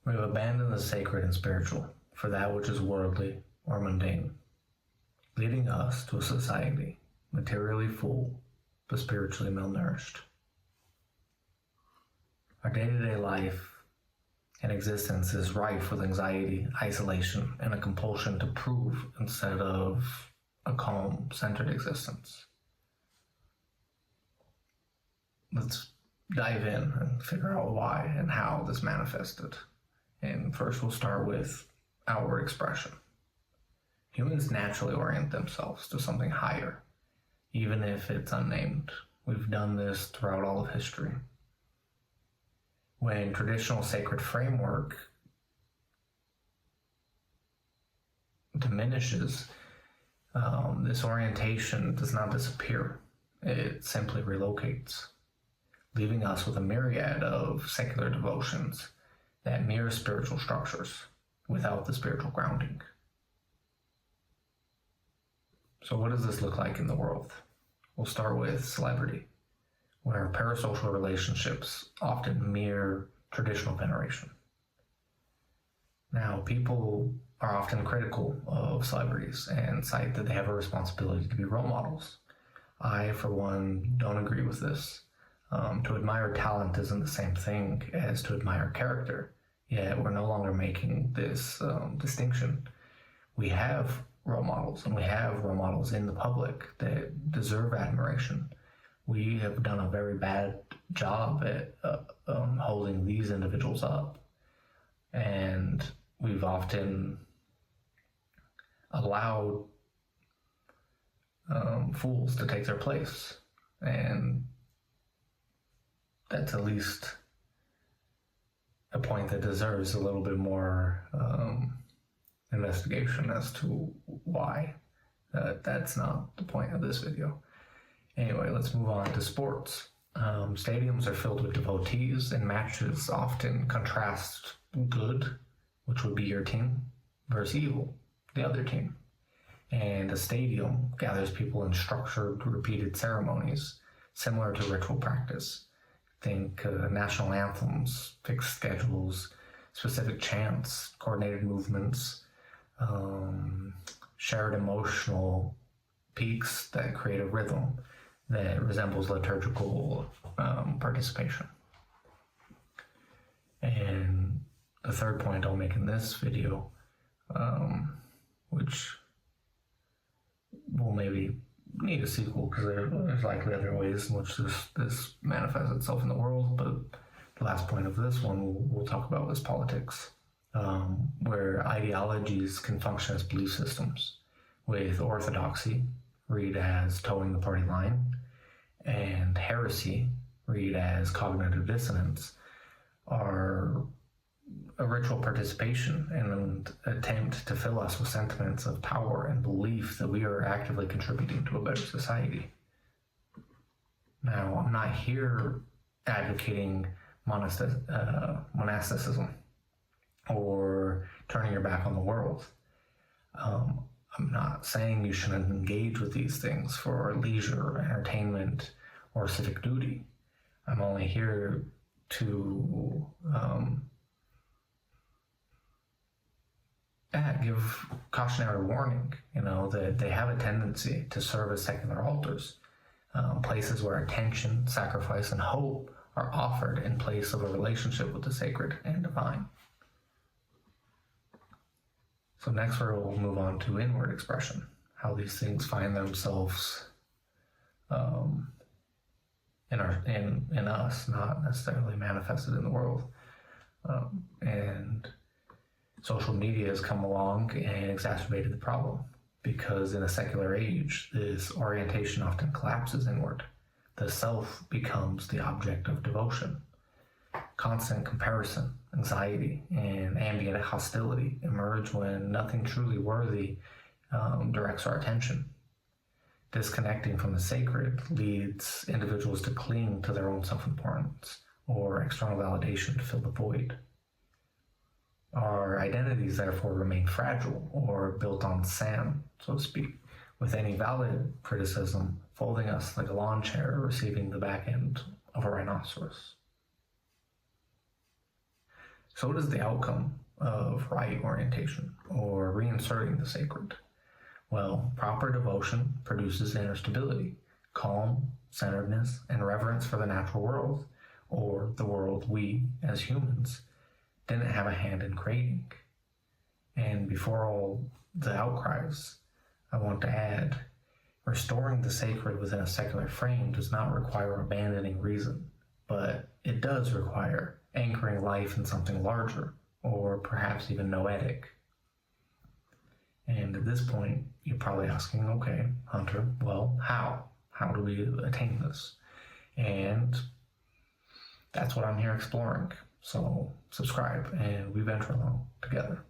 We have abandoned the sacred and spiritual for that which is worldly or mundane, leading us to a society materially full but spiritually malnourished. Our day-to-day life and existence is rife with anxiety, isolation, and a compulsion to prove instead of a calm, centered existence. Let's dive in and figure out why and how this manifested. And first we'll start with outward expression. Humans naturally orient themselves to something higher, even if it's unnamed. We've done this throughout all of history. When traditional sacred framework diminishes, this orientation does not disappear. It simply relocates, leaving us with a myriad of secular devotions that mirror spiritual structures without the spiritual grounding. So what does this look like in the world? We'll start with celebrity, where parasocial relationships often mirror traditional veneration. Now, people are often critical of celebrities and cite that they have a responsibility to be role models. I, for one, don't agree with this. To admire talent isn't the same thing as to admire character, yet we're no longer making this distinction. We have role models, and we have role models in the public that deserve admiration. We have done a very bad job at holding these individuals up, and we've often allowed fools to take their place, and that's at least a point that deserves a little bit more investigation as to why. That's not the point of this video. Anyway, let's move on to sports. Stadiums are filled with devotees, and matches often contrast good, which would be your team, versus evil, the other team. And a stadium gathers people in structured, repeated ceremonies, similar to ritual practice. Think national anthems, fixed schedules, specific chants, coordinated movements, shared emotional peaks that create a rhythm that resembles liturgical participation. And the third point I'll make in this video, which will maybe need a sequel because there's likely other ways in which this manifests itself in the world, but the last point of this one we'll talk about is politics, where ideologies can function as belief systems, with orthodoxy read as towing the party line, and heresy, read as cognitive dissonance, are a ritual participation and an attempt to fill us with sentiments of power and belief that we are actively contributing to a better society. Now, I'm not here advocating monasticism or turning your back on the world. I'm not saying you shouldn't engage with these things for leisure, entertainment, or civic duty. I'm only here to give cautionary warning, that they have a tendency to serve as secular altars, places where attention, sacrifice, and hope are offered in place of a relationship with the sacred and divine. So next we'll move on to inward expression, how these things find themselves in us, not necessarily manifested in the world. And social media has come along and exacerbated the problem, because in a secular age, this orientation often collapses inward. The self becomes the object of devotion. Constant comparison, anxiety, and ambient hostility emerge when nothing truly worthy directs our attention. Disconnecting from the sacred leads individuals to cling to their own self-importance or external validation to fill the void. Our identities therefore remain fragile or built on sand, so to speak, with any valid criticism folding us like a lawn chair receiving the back end of a rhinoceros. So what is the outcome of right orientation or reinserting the sacred? Well, proper devotion produces inner stability, calm, centeredness, and reverence for the natural world, or the world we, as humans, didn't have a hand in creating. And before all the outcries, I want to add, restoring the sacred within a secular frame does not require abandoning reason, but it does require anchoring life in something larger, or perhaps even noetic. And at this point, you're probably asking, okay, Hunter, well, how? How do we attain this? And that's what I'm here exploring. So subscribe and we venture along together.